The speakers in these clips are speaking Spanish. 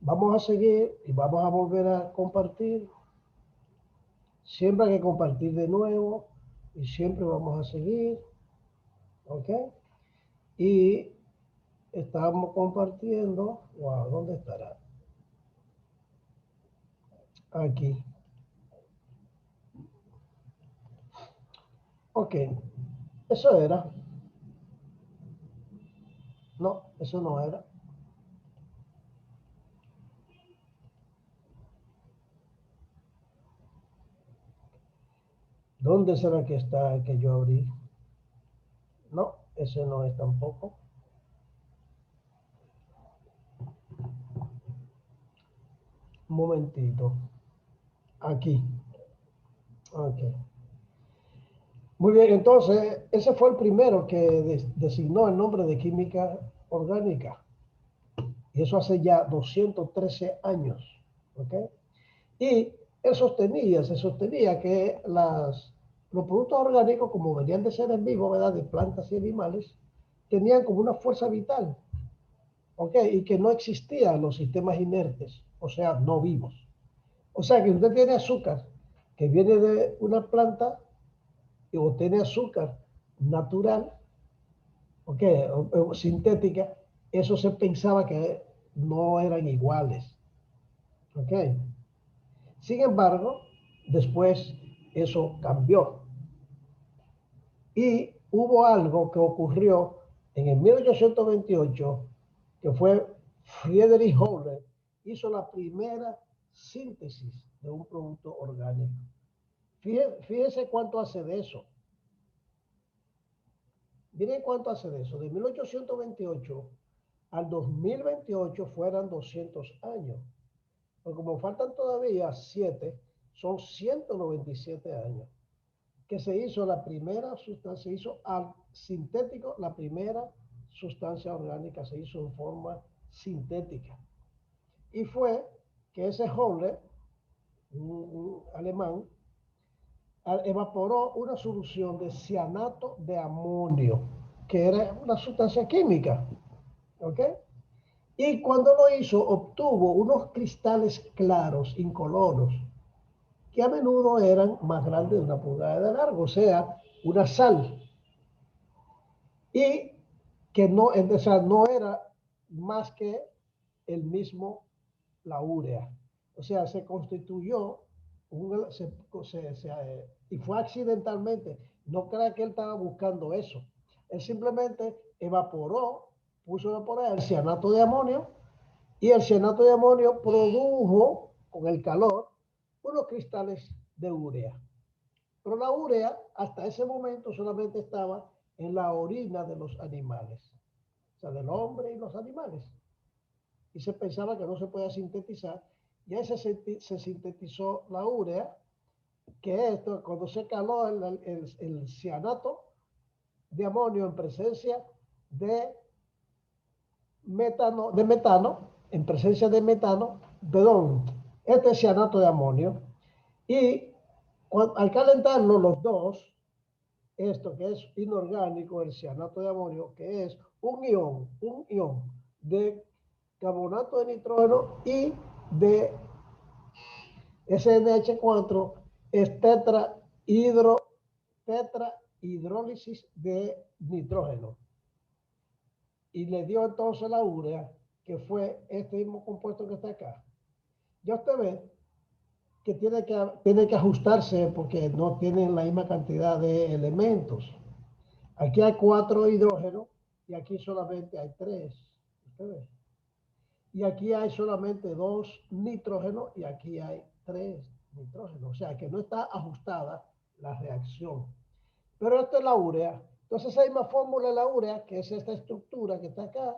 Vamos a seguir y vamos a volver a compartir. Siempre hay que compartir de nuevo y siempre vamos a seguir. ¿Ok? Y estamos compartiendo. Wow, ¿dónde estará? Aquí. Ok. Eso era. No, eso no era. ¿Dónde será que está el que yo abrí? No, ese no es tampoco. Un momentito. Aquí. Ok. Muy bien, entonces, ese fue el primero que designó el nombre de química orgánica. Y eso hace ya 213 años. ¿Ok? Y él se sostenía que los productos orgánicos, como venían de seres vivos, ¿verdad? De plantas y animales, tenían como una fuerza vital. ¿Ok? Y que no existían los sistemas inertes, o sea, no vivos. O sea, que usted tiene azúcar que viene de una planta o tiene azúcar natural, ¿ok? O sintética, eso se pensaba que no eran iguales. ¿Ok? Sin embargo, después eso cambió. Y hubo algo que ocurrió en el 1828, que fue Friedrich Höller, hizo la primera síntesis de un producto orgánico. Fíjese cuánto hace de eso. Miren cuánto hace de eso. De 1828 al 2028 fueran 200 años. Pero como faltan todavía 7, son 197 años que se hizo la primera sustancia, se hizo al sintético, la primera sustancia orgánica se hizo en forma sintética. Y fue que ese Höller, un alemán, evaporó una solución de cianato de amonio, que era una sustancia química. ¿Ok? Y cuando lo hizo, obtuvo unos cristales claros, incoloros, que a menudo eran más grandes de una pulgada de largo, o sea, una sal. Y que no, o sea, no era más que el mismo, la urea. O sea, se constituyó y fue accidentalmente. No crea que él estaba buscando eso. Él simplemente evaporó, puso a evaporar el cianato de amonio y el cianato de amonio produjo con el calor unos cristales de urea. Pero la urea hasta ese momento solamente estaba en la orina de los animales, o sea, del hombre y los animales. Y se pensaba que no se podía sintetizar. Y ahí se sintetizó la urea, que esto, cuando se caló el cianato de amonio en presencia de metano, en presencia de metano, perdón, este cianato de amonio, y al calentarlo los dos, esto que es inorgánico, el cianato de amonio, que es un ion de carbonato de nitrógeno y de SNH4, es tetrahidrólisis de nitrógeno. Y le dio entonces la urea, que fue este mismo compuesto que está acá. Ya usted ve que tiene que ajustarse porque no tienen la misma cantidad de elementos. Aquí hay 4 hidrógenos y aquí solamente hay 3. ¿Usted ve? Y aquí hay solamente 2 nitrógenos y aquí hay 3 nitrógenos. O sea que no está ajustada la reacción. Pero esta es la urea. Entonces esa misma fórmula de la urea, que es esta estructura que está acá,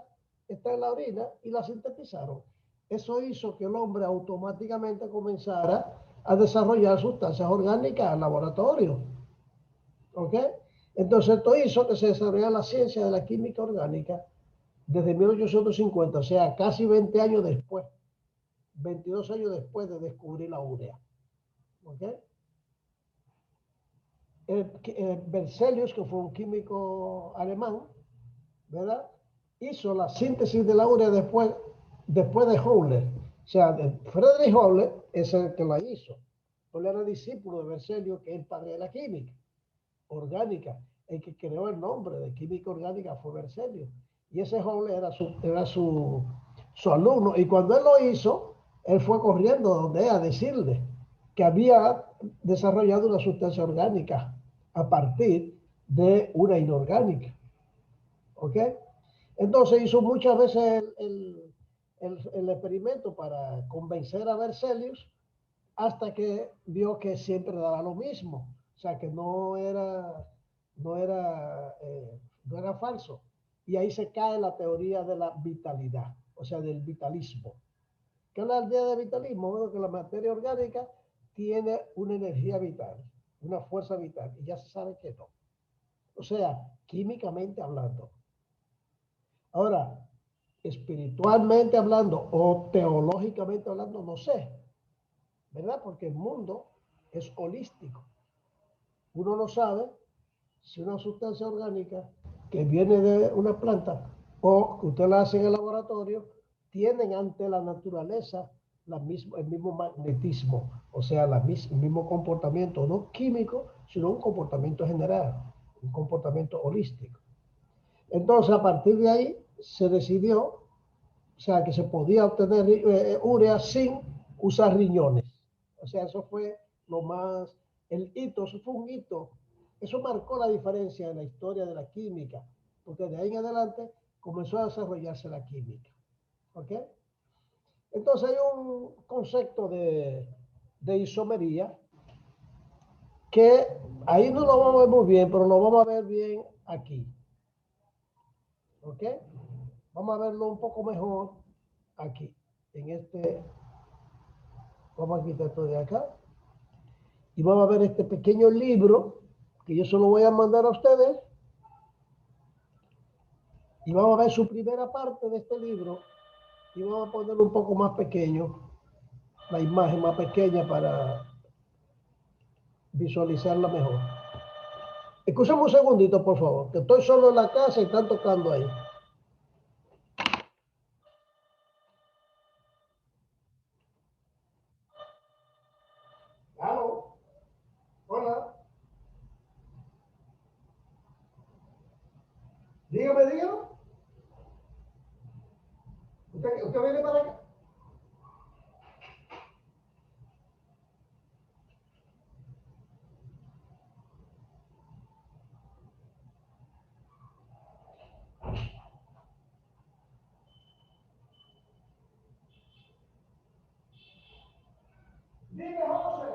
está en la orina y la sintetizaron. Eso hizo que el hombre automáticamente comenzara a desarrollar sustancias orgánicas en laboratorio. ¿Ok? Entonces esto hizo que se desarrollara la ciencia de la química orgánica desde 1850, o sea, casi 20 años después, 22 años después de descubrir la urea. ¿Ok? Berzelius, que fue un químico alemán, ¿verdad? Hizo la síntesis de la urea después de Höller. sea, Friedrich Hölle es el que la hizo. Él era discípulo de Berzelius, que es el padre de la química orgánica. El que creó el nombre de química orgánica fue Berzelius. Y ese Hölle era su alumno. Y cuando él lo hizo, él fue corriendo donde a decirle que había desarrollado una sustancia orgánica a partir de una inorgánica. ¿Ok? Entonces hizo muchas veces el experimento para convencer a Berzelius hasta que vio que siempre daba lo mismo. O sea, que no era falso. Y ahí se cae la teoría de la vitalidad, o sea, del vitalismo. ¿Qué es la idea de vitalismo? Bueno, que la materia orgánica tiene una energía vital, una fuerza vital, y ya se sabe que no. O sea, químicamente hablando. Ahora, espiritualmente hablando o teológicamente hablando, no sé, ¿verdad? Porque el mundo es holístico. Uno no sabe si una sustancia orgánica que viene de una planta o que usted la hace en el laboratorio tienen ante la naturaleza el mismo magnetismo, o sea, el mismo comportamiento, no químico, sino un comportamiento general, un comportamiento holístico. Entonces, a partir de ahí se decidió, o sea, que se podía obtener urea sin usar riñones. O sea, eso fue lo más, el hito, eso fue un hito. Eso marcó la diferencia en la historia de la química, porque de ahí en adelante comenzó a desarrollarse la química. ¿Ok? Entonces hay un concepto de isomería que ahí no lo vamos a ver muy bien, pero lo vamos a ver bien aquí. ¿Ok? Vamos a verlo un poco mejor aquí, en este. Vamos a quitar esto de acá. Y vamos a ver este pequeño libro que yo se lo voy a mandar a ustedes. Y vamos a ver su primera parte de este libro. Y vamos a ponerlo un poco más pequeño, la imagen más pequeña para visualizarla mejor. Escúchame un segundito, por favor, que estoy solo en la casa y están tocando ahí. ¿Aló? Hola. Dígame, dígame. ¿Usted viene para acá? Dime, José.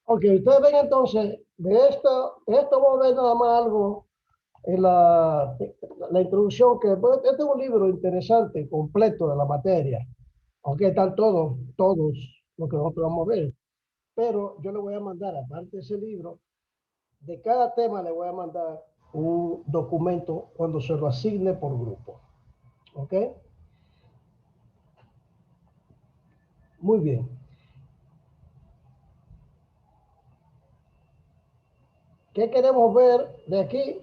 Ok, ustedes ven entonces, de esto vamos a ver nada más algo en la introducción, que pues, este es un libro interesante, completo de la materia, aunque están todos lo que nosotros vamos a ver, pero yo le voy a mandar, aparte de ese libro, de cada tema le voy a mandar un documento cuando se lo asigne por grupo, ¿ok? Muy bien. ¿Qué queremos ver de aquí?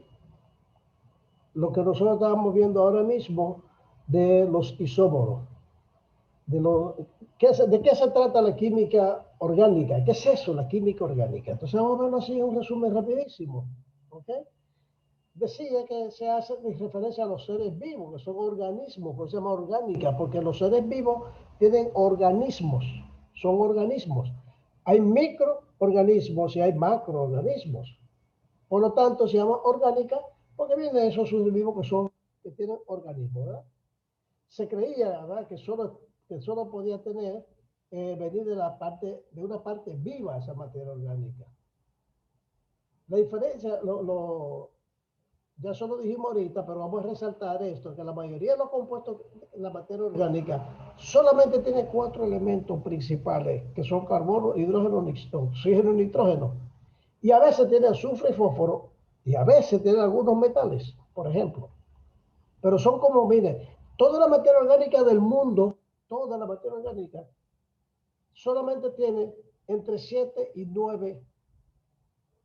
Lo que nosotros estamos viendo ahora mismo de los isómeros. de, lo, ¿De qué se trata la química orgánica? ¿Qué es eso, la química orgánica? Entonces vamos a verlo así en un resumen rapidísimo. ¿Ok? Decía que se hace referencia a los seres vivos, que son organismos, por eso se llama orgánica, porque los seres vivos tienen organismos, son organismos. Hay microorganismos y hay macroorganismos. Por lo tanto, se llama orgánica porque viene de esos seres vivos que tienen organismos, ¿verdad? Se creía, ¿verdad?, que solo podía venir de una parte viva esa materia orgánica. La diferencia, Ya eso lo dijimos ahorita, pero vamos a resaltar esto, que la mayoría de los compuestos en la materia orgánica solamente tiene 4 elementos principales, que son carbono, hidrógeno, oxígeno y nitrógeno. Y a veces tiene azufre y fósforo, y a veces tiene algunos metales, por ejemplo. Pero son como, mire, toda la materia orgánica del mundo, toda la materia orgánica, solamente tiene entre 7 y 9,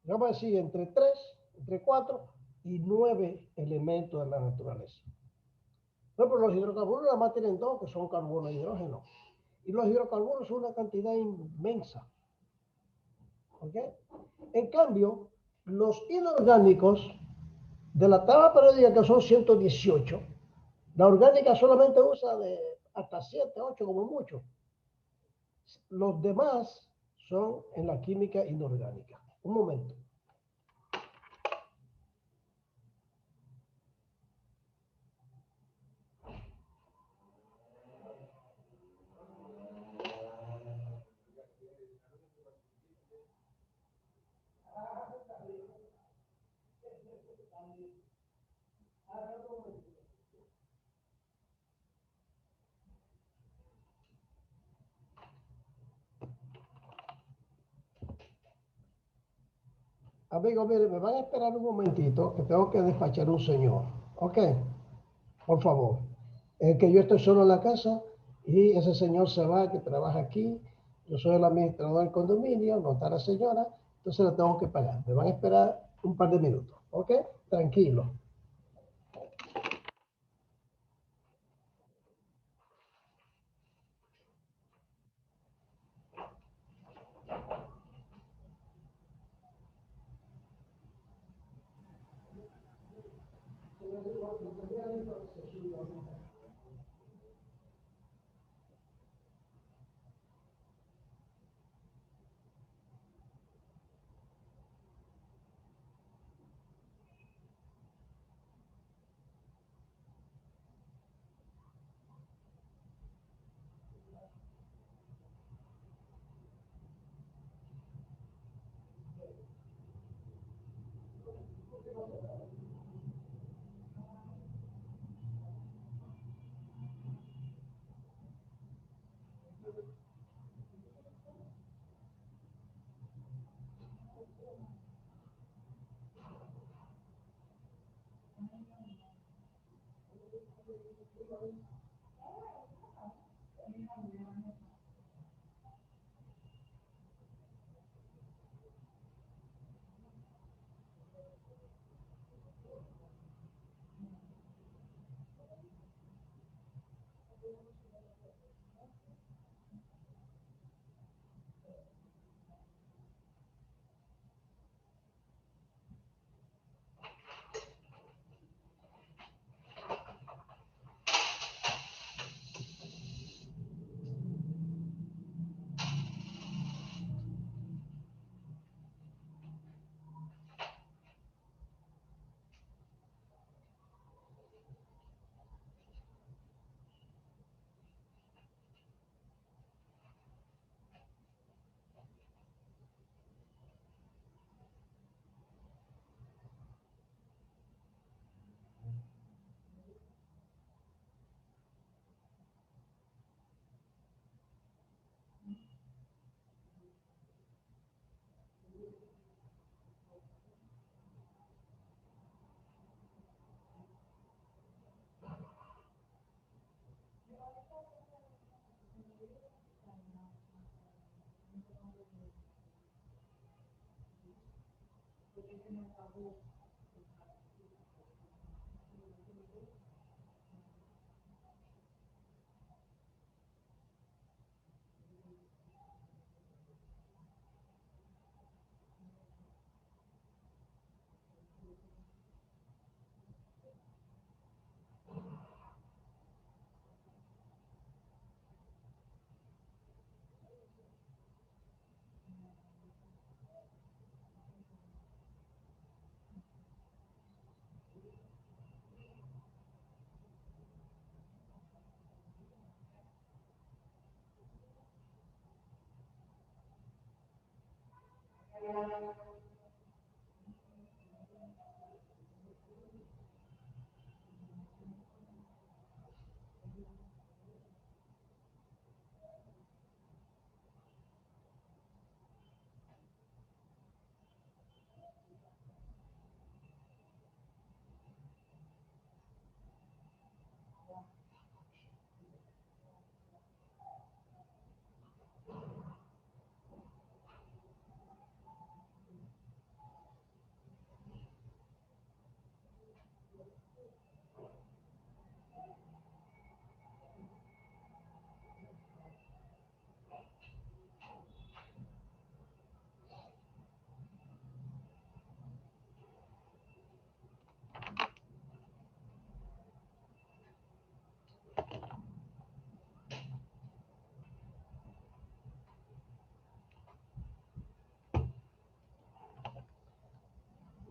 vamos a decir, entre 3, entre 4 y 9 elementos de la naturaleza. No, pero los hidrocarburos nada más tienen 2, que son carbono e hidrógeno. Y los hidrocarburos son una cantidad inmensa. ¿Ok? En cambio, los inorgánicos de la tabla periódica, que son 118, la orgánica solamente usa de hasta 7, 8 como mucho. Los demás son en la química inorgánica. Un momento. Amigos, miren, me van a esperar un momentito, que tengo que despachar un señor. ¿Ok? Por favor. Es que yo estoy solo en la casa y ese señor se va, que trabaja aquí. Yo soy el administrador del condominio, no está la señora, entonces le tengo que pagar. Me van a esperar un par de minutos. ¿Ok? Tranquilo.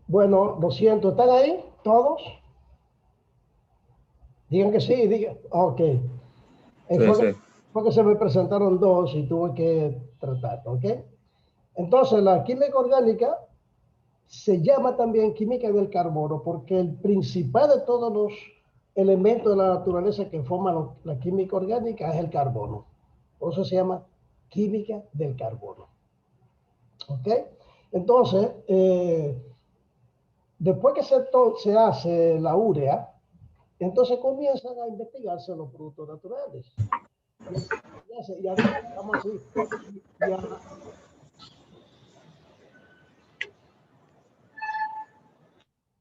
Bueno, lo siento, ¿están ahí todos? Digan que sí, digan. Ok. Sí, Fue, sí. fue que se me presentaron dos y tuve que tratar, ¿ok? Entonces, la química orgánica se llama también química del carbono porque el principal de todos los elementos de la naturaleza que forman la química orgánica es el carbono. Por eso se llama química del carbono. ¿Ok? Entonces, después que se hace la urea, entonces comienzan a investigarse los productos naturales. Y ahorita estamos así. Ya,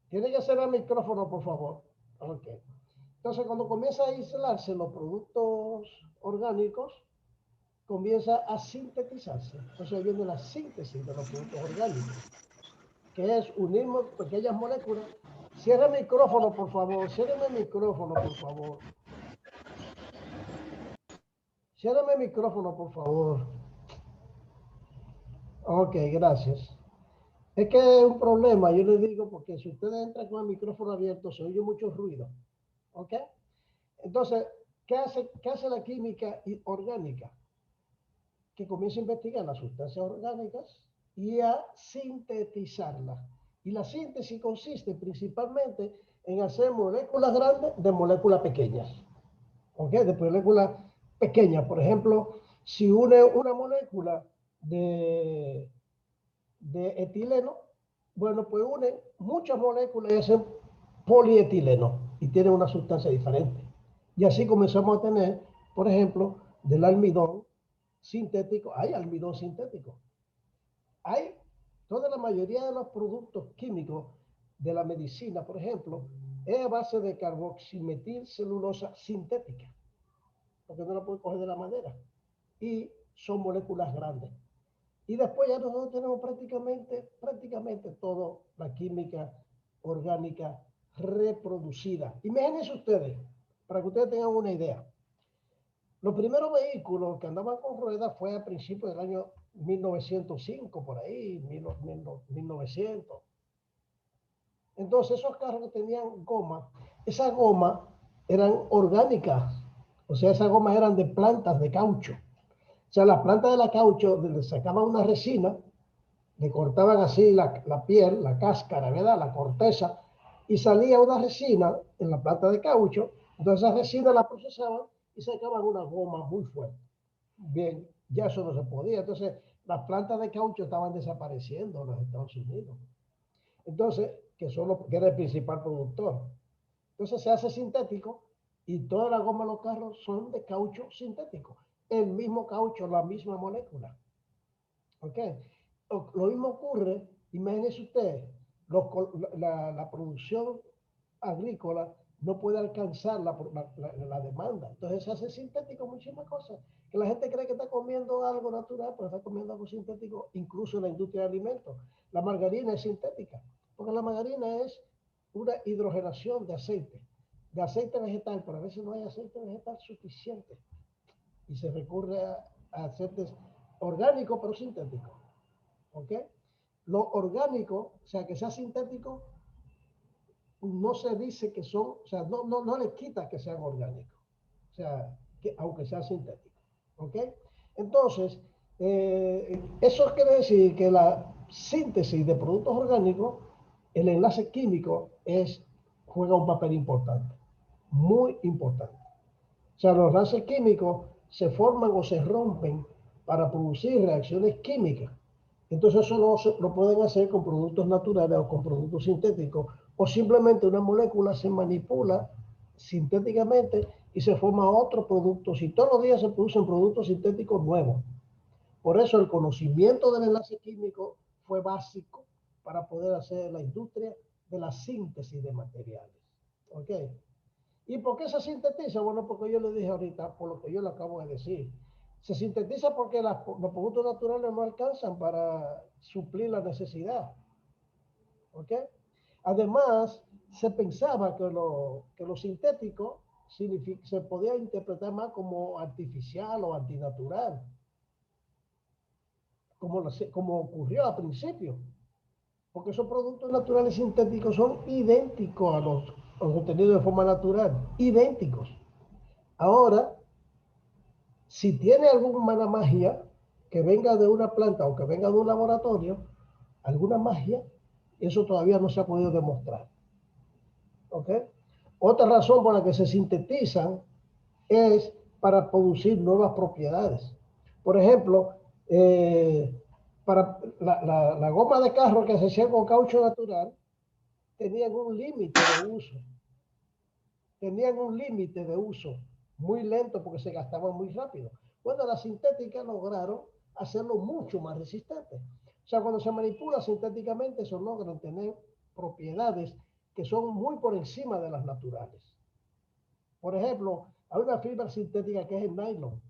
tiene que ser el micrófono, por favor. Ok. Entonces, cuando comienza a aislarse los productos orgánicos, comienza a sintetizarse. Entonces, viene la síntesis de los productos orgánicos, que es unir pequeñas moléculas. Cierre el micrófono, por favor. Cierre el micrófono, por favor. Cierre el micrófono, por favor. Ok, gracias. Es que es un problema, yo le digo, porque si ustedes entran con el micrófono abierto, se oye mucho ruido. ¿Ok? Entonces, ¿qué hace la química orgánica? Que comienza a investigar las sustancias orgánicas y a sintetizarlas. Y la síntesis consiste principalmente en hacer moléculas grandes de moléculas pequeñas. ¿Ok? De moléculas pequeñas. Por ejemplo, si une una molécula de, de etileno, bueno, pues une muchas moléculas y hacen polietileno y tienen una sustancia diferente. Y así comenzamos a tener, por ejemplo, del almidón sintético, hay almidón sintético. Hay toda la mayoría de los productos químicos de la medicina, por ejemplo, es a base de carboximetilcelulosa sintética, porque no la puede coger de la madera. Y son moléculas grandes. Y después ya nosotros tenemos prácticamente toda la química orgánica reproducida. Imagínense ustedes, para que ustedes tengan una idea. Los primeros vehículos que andaban con ruedas fue a principios del año 1905, por ahí, 1900. Entonces esos carros que tenían goma, esas gomas eran orgánicas, o sea, esas gomas eran de plantas de caucho. O sea, las plantas de la caucho, le sacaban una resina, le cortaban así la piel, la cáscara, ¿verdad? La corteza, y salía una resina en la planta de caucho, entonces esa resina la procesaban y sacaban una goma muy fuerte. Bien, ya eso no se podía. Entonces, las plantas de caucho estaban desapareciendo en los Estados Unidos. Entonces, que era el principal productor. Entonces se hace sintético y toda la goma de los carros son de caucho sintético. El mismo caucho, la misma molécula. ¿Ok? Lo mismo ocurre, imagínense ustedes, la producción agrícola no puede alcanzar la demanda. Entonces se hace sintético muchísimas cosas. Que la gente cree que está comiendo algo natural, pero está comiendo algo sintético, incluso en la industria de alimentos. La margarina es sintética, porque la margarina es una hidrogenación de aceite vegetal, pero a veces no hay aceite vegetal suficiente y se recurre a aceites orgánicos, pero sintéticos. ¿Ok? Lo orgánico, o sea, que sea sintético, no se dice que son, o sea, no le quita que sean orgánicos, o sea, aunque sea sintético. ¿Ok? Entonces, eso quiere decir que la síntesis de productos orgánicos, el enlace químico juega un papel importante, muy importante. O sea, los enlaces químicos se forman o se rompen para producir reacciones químicas. Entonces eso no lo pueden hacer con productos naturales o con productos sintéticos, o simplemente una molécula se manipula sintéticamente y se forma otro producto. Si todos los días se producen productos sintéticos nuevos. Por eso el conocimiento del enlace químico fue básico para poder hacer la industria de la síntesis de materiales. ¿Ok? ¿Y por qué se sintetiza? Bueno, porque yo le dije ahorita, por lo que yo le acabo de decir. Se sintetiza porque los productos naturales no alcanzan para suplir la necesidad. ¿Ok? Además, se pensaba que lo sintético se podía interpretar más como artificial o antinatural, como ocurrió al principio. porque esos productos naturales sintéticos son idénticos a los obtenidos de forma natural, idénticos. Ahora, si tiene alguna magia que venga de una planta o que venga de un laboratorio, alguna magia, eso todavía no se ha podido demostrar. ¿Ok? Otra razón por la que se sintetizan es para producir nuevas propiedades. Por ejemplo, para la goma de carro que se hacía con caucho natural, tenían un límite de uso. Tenían un límite de uso muy lento porque se gastaban muy rápido. Bueno, las sintéticas lograron hacerlo mucho más resistente. O sea, cuando se manipula sintéticamente, eso logran tener propiedades que son muy por encima de las naturales. Por ejemplo, hay una fibra sintética que es el nylon,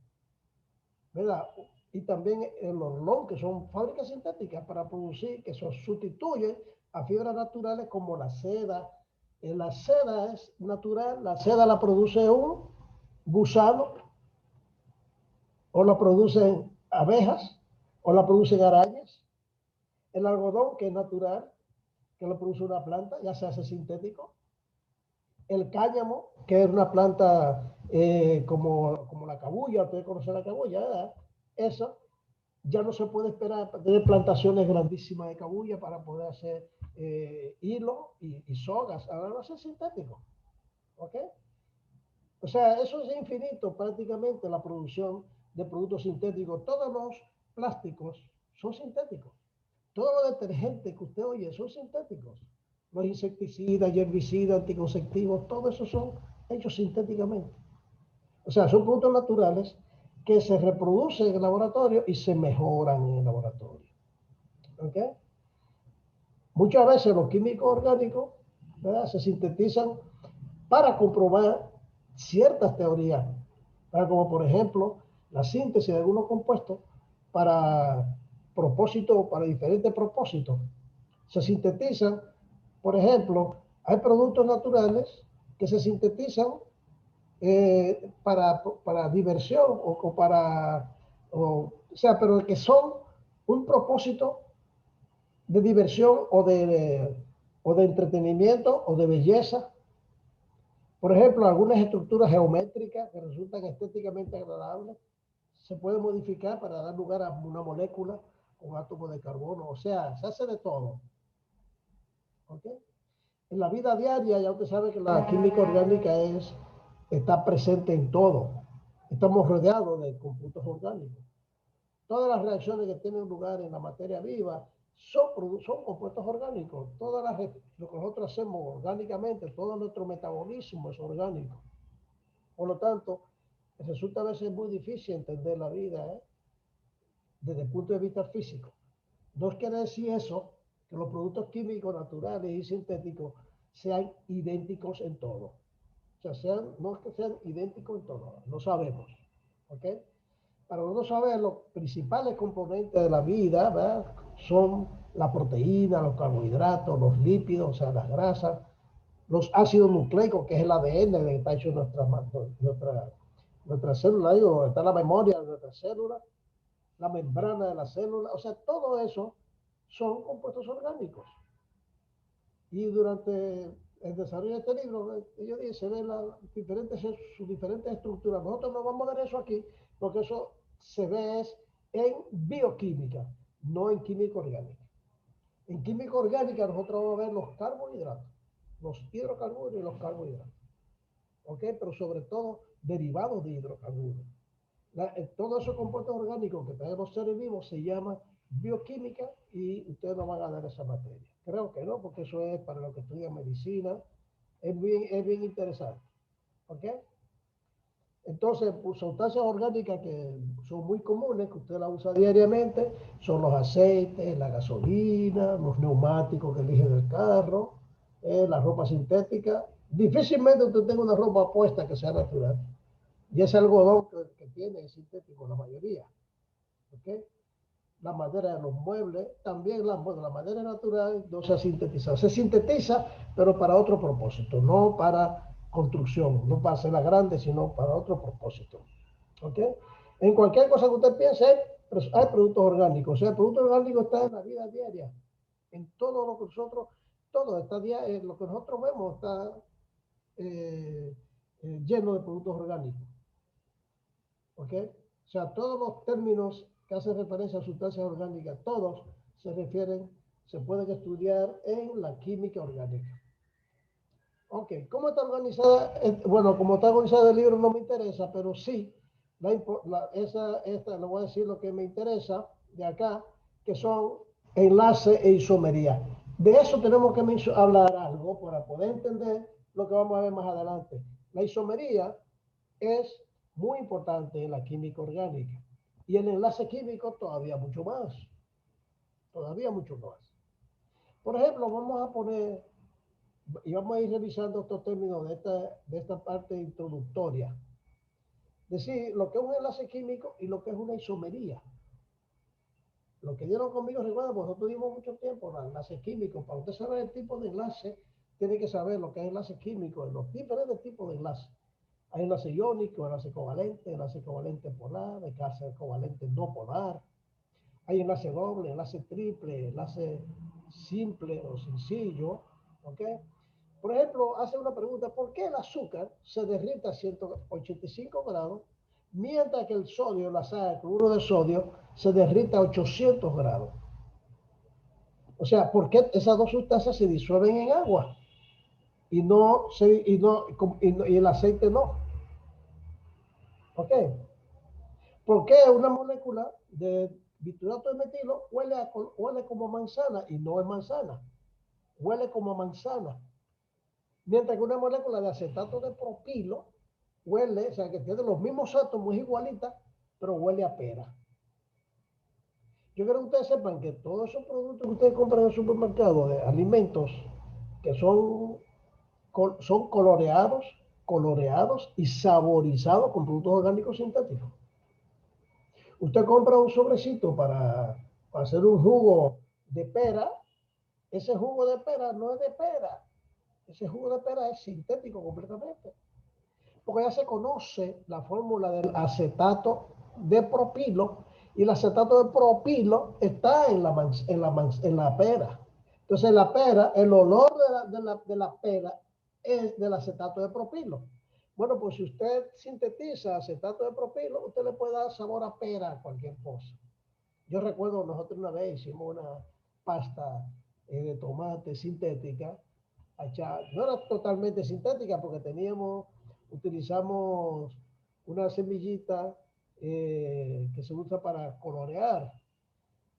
¿verdad? Y también el orlón, que son fábricas sintéticas para producir, que se sustituyen a fibras naturales como la seda. La seda es natural, la seda la produce un gusano, o la producen abejas, o la producen arañas. El algodón, que es natural, que lo produce una planta, ya se hace sintético. El cáñamo, que es una planta como la cabuya, ustedes conocen la cabuya, ¿verdad? Eso ya no se puede esperar tener plantaciones grandísimas de cabuya para poder hacer hilo y sogas. Ahora va a ser sintético. ¿Ok? O sea, eso es infinito prácticamente la producción de productos sintéticos. Todos los plásticos son sintéticos. Todos los detergentes que usted oye son sintéticos. Los insecticidas, herbicidas, anticonceptivos, todo eso son hechos sintéticamente. O sea, son productos naturales que se reproducen en el laboratorio y se mejoran en el laboratorio. ¿Ok? Muchas veces los químicos orgánicos, ¿verdad?, se sintetizan para comprobar ciertas teorías, ¿verdad?, como por ejemplo la síntesis de algunos compuestos para propósitos, para diferentes propósitos. Se sintetizan, por ejemplo, hay productos naturales que se sintetizan para diversión o para, o sea, pero que son un propósito de diversión o de entretenimiento o de belleza. Por ejemplo, algunas estructuras geométricas que resultan estéticamente agradables se pueden modificar para dar lugar a una molécula con átomos de carbono. O sea, se hace de todo. ¿Okay? En la vida diaria ya usted sabe que la química orgánica está presente en todo. Estamos rodeados de compuestos orgánicos. Todas las reacciones que tienen lugar en la materia viva son compuestos orgánicos. Lo que nosotros hacemos orgánicamente, todo nuestro metabolismo es orgánico. Por lo tanto, resulta a veces muy difícil entender la vida desde el punto de vista físico. No quiere decir eso que los productos químicos naturales y sintéticos sean idénticos en todo. O sea, no es que sean idénticos en todo, no sabemos. ¿Ok? Para nosotros saber los principales componentes de la vida, ¿verdad?, son la proteína, los carbohidratos, los lípidos, o sea, las grasas, los ácidos nucleicos, que es el ADN de que está hecho nuestra célula, ahí donde está la memoria de nuestra célula, la membrana de la célula, o sea, todo eso son compuestos orgánicos. Y durante el desarrollo de este libro, ellos dicen, se ven sus diferentes estructuras. Nosotros no vamos a ver eso aquí, porque eso se ve en bioquímica, no en química orgánica. En química orgánica nosotros vamos a ver los carbohidratos, los hidrocarburos y los carbohidratos. ¿Ok? Pero sobre todo derivados de hidrocarburos. Todos esos compuestos orgánicos que traen los seres vivos se llama bioquímica y ustedes no van a dar esa materia. Creo que no, porque eso es para los que estudian medicina. Es bien interesante. ¿Ok? Entonces, pues, sustancias orgánicas que son muy comunes, que usted las usa diariamente, son los aceites, la gasolina, los neumáticos que elige del carro, la ropa sintética. Difícilmente usted tenga una ropa puesta que sea natural. Y ese algodón que tiene es sintético, la mayoría. ¿Okay? La madera de los muebles, también la madera natural no se ha sintetizado. Se sintetiza, pero para otro propósito, no para construcción, no para hacerla grande, sino para otro propósito. ¿Ok? En cualquier cosa que usted piense, hay productos orgánicos. O sea, el producto orgánico está en la vida diaria, En todo lo que nosotros, todo está lo que nosotros vemos está lleno de productos orgánicos. ¿Ok? O sea, todos los términos que hacen referencia a sustancias orgánicas, todos se refieren, se pueden estudiar en la química orgánica. Ok, ¿cómo está organizada? Bueno, como está organizado el libro no me interesa, pero sí, esta, le voy a decir lo que me interesa de acá, que son enlace e isomería. De eso tenemos que hablar algo para poder entender lo que vamos a ver más adelante. La isomería es muy importante en la química orgánica y el enlace químico todavía mucho más. Por ejemplo, vamos a poner y vamos a ir revisando estos términos de esta parte introductoria. Decir lo que es un enlace químico y lo que es una isomería. Lo que dieron conmigo, recuerda, nosotros tuvimos mucho tiempo en enlace químico. Para usted saber el tipo de enlace, tiene que saber lo que es enlace químico, los diferentes tipos de enlace. Hay enlace iónico, enlace covalente polar, enlace covalente no polar. Hay enlace doble, enlace triple, enlace simple o sencillo. ¿Ok? Por ejemplo, hace una pregunta, ¿por qué el azúcar se derrite a 185 grados, mientras que el sodio, la sal, el cloruro de sodio, se derrite a 800 grados? O sea, ¿por qué esas dos sustancias se disuelven en agua y el aceite no? ¿Ok? ¿Por qué una molécula de biturato de metilo huele como manzana y no es manzana? Huele como manzana. Mientras que una molécula de acetato de propilo huele, o sea, que tiene los mismos átomos igualitas, pero huele a pera. Yo quiero que ustedes sepan que todos esos productos que ustedes compran en el supermercado de alimentos que son coloreados y saborizados con productos orgánicos sintéticos. Usted compra un sobrecito para hacer un jugo de pera, ese jugo de pera no es de pera, ese jugo de pera es sintético completamente. Porque ya se conoce la fórmula del acetato de propilo y el acetato de propilo está en la pera. Entonces la pera, el olor de la pera es del acetato de propilo. Bueno, pues si usted sintetiza acetato de propilo, usted le puede dar sabor a pera a cualquier cosa. Yo recuerdo, nosotros una vez hicimos una pasta de tomate sintética. No era totalmente sintética porque utilizamos una semillita que se usa para colorear,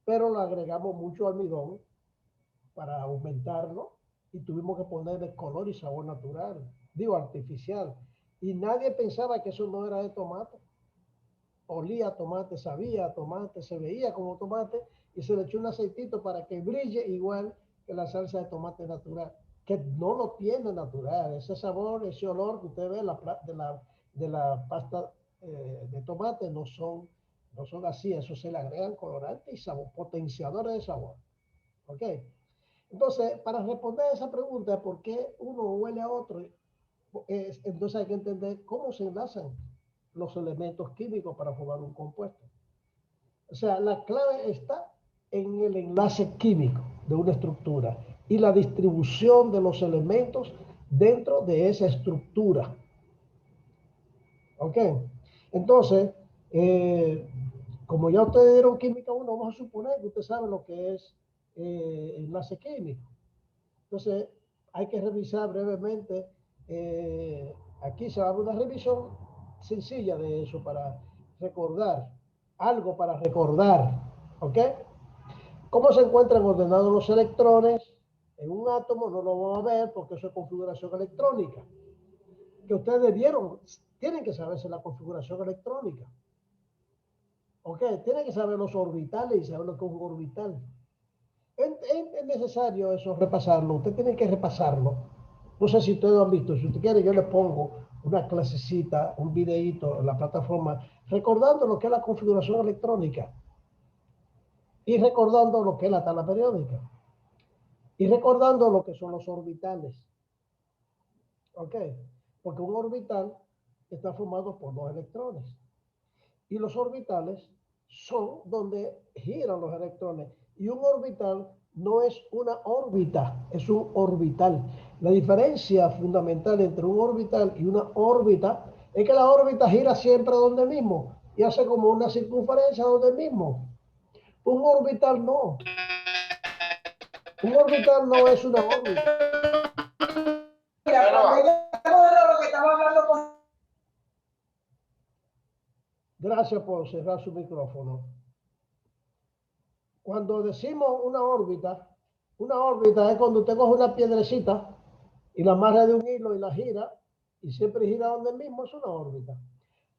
pero le agregamos mucho almidón para aumentarlo y tuvimos que ponerle color y sabor natural, digo artificial. Y nadie pensaba que eso no era de tomate. Olía a tomate, sabía a tomate, se veía como tomate y se le echó un aceitito para que brille igual que la salsa de tomate natural, que no lo tiene natural. Ese sabor, ese olor que usted ve de la pasta de tomate no son así, eso se le agregan colorantes y sabor, potenciadores de sabor. ¿Ok? Entonces, para responder a esa pregunta, ¿por qué uno huele a otro? Entonces hay que entender cómo se enlazan los elementos químicos para formar un compuesto. O sea, la clave está en el enlace químico de una estructura y la distribución de los elementos dentro de esa estructura. ¿Ok? Entonces, como ya ustedes dieron química 1, vamos a suponer que usted sabe lo que es enlace químico. Entonces, hay que revisar brevemente. Aquí se va a dar una revisión sencilla de eso para recordar, algo para recordar, ¿ok? ¿Cómo se encuentran ordenados los electrones en un átomo? No lo vamos a ver porque eso es configuración electrónica. Que ustedes tienen que saberse la configuración electrónica. ¿Ok? Tienen que saber los orbitales y saber lo que es un orbital. Es necesario eso, repasarlo. Usted tiene que repasarlo. No sé si ustedes lo han visto. Si usted quiere, yo le pongo una clasecita, un videíto en la plataforma, recordando lo que es la configuración electrónica y recordando lo que es la tabla periódica y recordando lo que son los orbitales. ¿Ok? Porque un orbital está formado por dos electrones y los orbitales son donde giran los electrones y un orbital no es una órbita, es un orbital. La diferencia fundamental entre un orbital y una órbita es que la órbita gira siempre donde mismo y hace como una circunferencia donde mismo. Un orbital no. Un orbital no es una órbita. Gracias por cerrar su micrófono. Cuando decimos una órbita es cuando usted coge una piedrecita y la amarra de un hilo y la gira, y siempre gira donde mismo, es una órbita.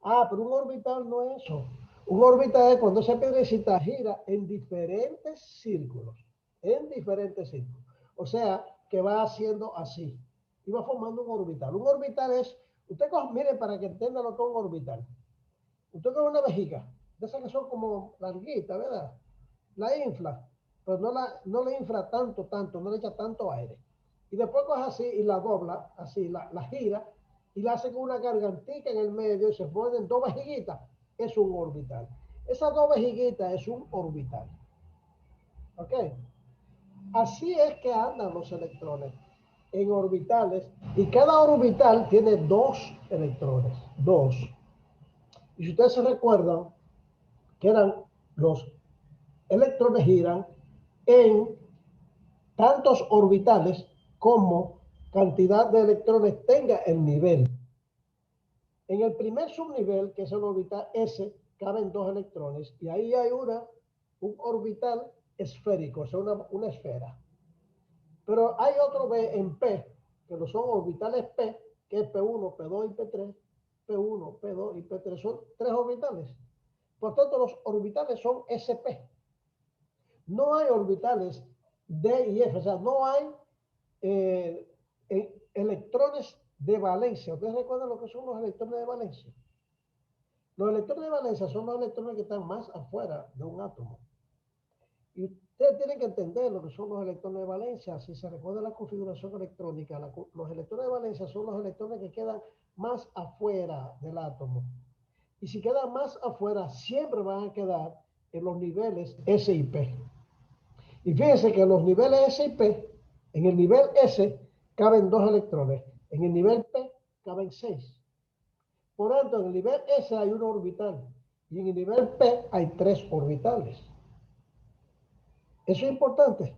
Ah, pero un orbital no es eso. Un orbital es cuando esa piedrecita gira en diferentes círculos, en diferentes círculos. O sea, que va haciendo así, y va formando un orbital. Un orbital es, usted coge, mire, para que entienda lo que es un orbital. Usted coge una vejiga, de esas que son como larguitas, ¿verdad? La infla, pero no la infla tanto, no le echa tanto aire. Y después coge así y la dobla, así, la gira, y la hace con una gargantica en el medio y se ponen dos vejiguitas. Es un orbital. Esas dos vejiguitas es un orbital. ¿Ok? Así es que andan los electrones en orbitales y cada orbital tiene dos electrones, dos. Y si ustedes se recuerdan que eran los electrones giran en tantos orbitales como cantidad de electrones tenga el nivel. En el primer subnivel, que es el orbital S, caben dos electrones y ahí hay un orbital esférico, o sea, una esfera. Pero hay otro B en P, que no son orbitales P, que es P1, P2 y P3, P1, P2 y P3, son tres orbitales. Por tanto, los orbitales son SP. No hay orbitales D y F, o sea, no hay electrones de valencia. ¿Ustedes recuerdan lo que son los electrones de valencia? Los electrones de valencia son los electrones que están más afuera de un átomo. Y ustedes tienen que entender lo que son los electrones de valencia. Si se recuerda la configuración electrónica, los electrones de valencia son los electrones que quedan más afuera del átomo. Y si quedan más afuera, siempre van a quedar en los niveles S y P. Y fíjense que en los niveles S y P, en el nivel S caben dos electrones, en el nivel P caben 6. Por tanto, en el nivel S hay un orbital y en el nivel P hay 3 orbitales. Eso es importante,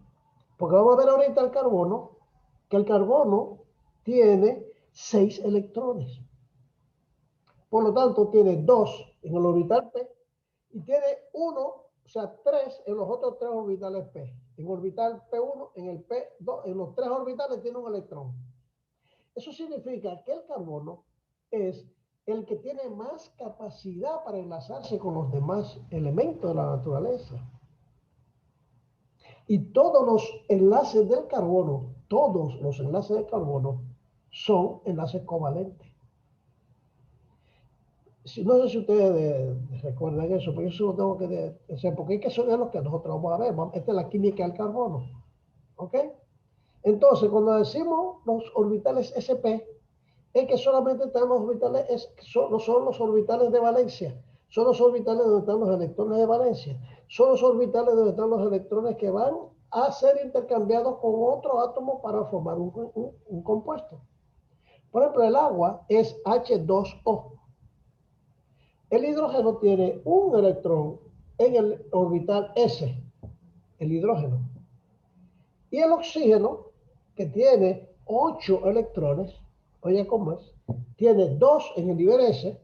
porque vamos a ver ahorita el carbono, que el carbono tiene 6 electrones. Por lo tanto, tiene 2 en el orbital P y tiene 1, o sea, 3 en los otros 3 orbitales P. En orbital P1, en el P2, en los 3 orbitales tiene un electrón. Eso significa que el carbono es el que tiene más capacidad para enlazarse con los demás elementos de la naturaleza. Y todos los enlaces del carbono, todos los enlaces del carbono son enlaces covalentes. No sé si ustedes recuerdan eso, pero eso lo tengo que decir, porque eso es lo que nosotros vamos a ver. Esta es la química del carbono. ¿Ok? Entonces, cuando decimos los orbitales sp, es que solamente están los orbitales, no son los orbitales de valencia, son los orbitales donde están los electrones de valencia, son los orbitales donde están los electrones que van a ser intercambiados con otro átomo para formar un compuesto. Por ejemplo, el agua es H2O. El hidrógeno tiene un electrón en el orbital S, el hidrógeno. Y el oxígeno, que tiene 8 electrones, oye cómo es, tiene 2 en el nivel S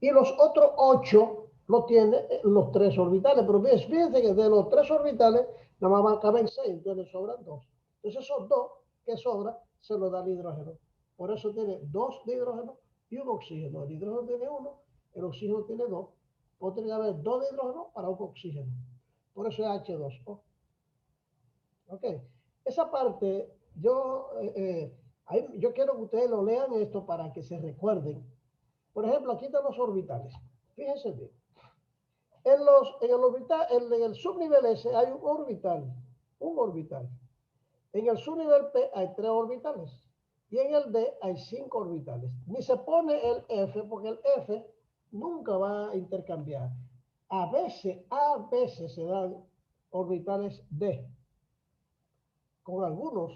y los otros 8 lo tiene en los 3 orbitales. Pero fíjense que de los 3 orbitales nada más caben 6, entonces le sobran 2. Entonces esos 2 que sobran se los da el hidrógeno. Por eso tiene 2 de hidrógeno y un oxígeno. El hidrógeno tiene 1, el oxígeno tiene 2. Puede tener que haber 2 de hidrógeno para un oxígeno. Por eso es H2O. ¿Ok? Esa parte, yo quiero que ustedes lo lean esto para que se recuerden. Por ejemplo, aquí están los orbitales. Fíjense bien. En el subnivel S hay un orbital. Un orbital. En el subnivel P hay 3 orbitales. Y en el D hay 5 orbitales. Ni se pone el F porque el F nunca va a intercambiar. A veces se dan orbitales D. con algunos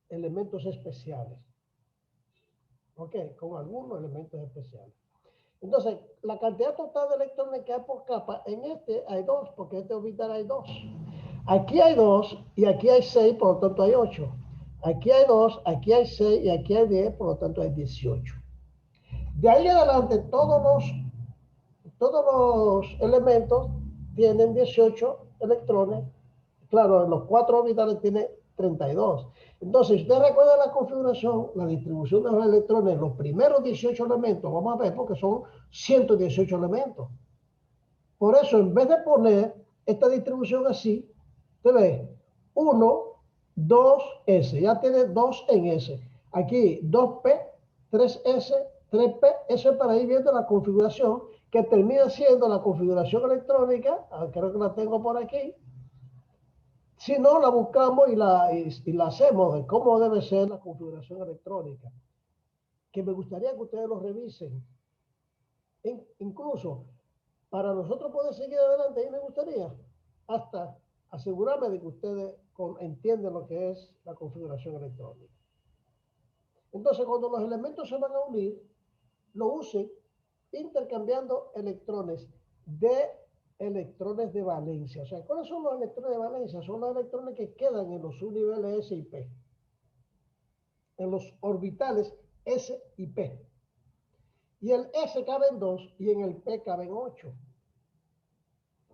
elementos especiales. ¿Ok? Con algunos elementos especiales. Entonces, la cantidad total de electrones que hay por capa, en este hay 2, porque en este orbital hay 2. Aquí hay 2 y aquí hay 6, por lo tanto hay 8. Aquí hay 2, aquí hay 6 y aquí hay 10, por lo tanto hay 18. De ahí en adelante, todos los elementos tienen 18 electrones. Claro, en los 4 orbitales tiene 32. Entonces, si usted recuerda la configuración, la distribución de los electrones, los primeros 18 elementos, vamos a ver, porque son 118 elementos. Por eso, en vez de poner esta distribución así, usted ve 1, 2, S. Ya tiene 2 en S. Aquí 2P, 3S, 3P. Eso es para ir viendo la configuración que termina siendo la configuración electrónica. Creo que la tengo por aquí. Si no, la buscamos y la hacemos de cómo debe ser la configuración electrónica. Que me gustaría que ustedes lo revisen. Incluso para nosotros poder seguir adelante, ahí me gustaría hasta asegurarme de que ustedes entienden lo que es la configuración electrónica. Entonces, cuando los elementos se van a unir, lo usen intercambiando electrones de valencia. O sea, ¿cuáles son los electrones de valencia? Son los electrones que quedan en los subniveles S y P, en los orbitales S y P. Y el S cabe en 2 y en el P caben 8.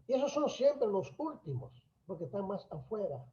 Y esos son siempre los últimos, porque están más afuera.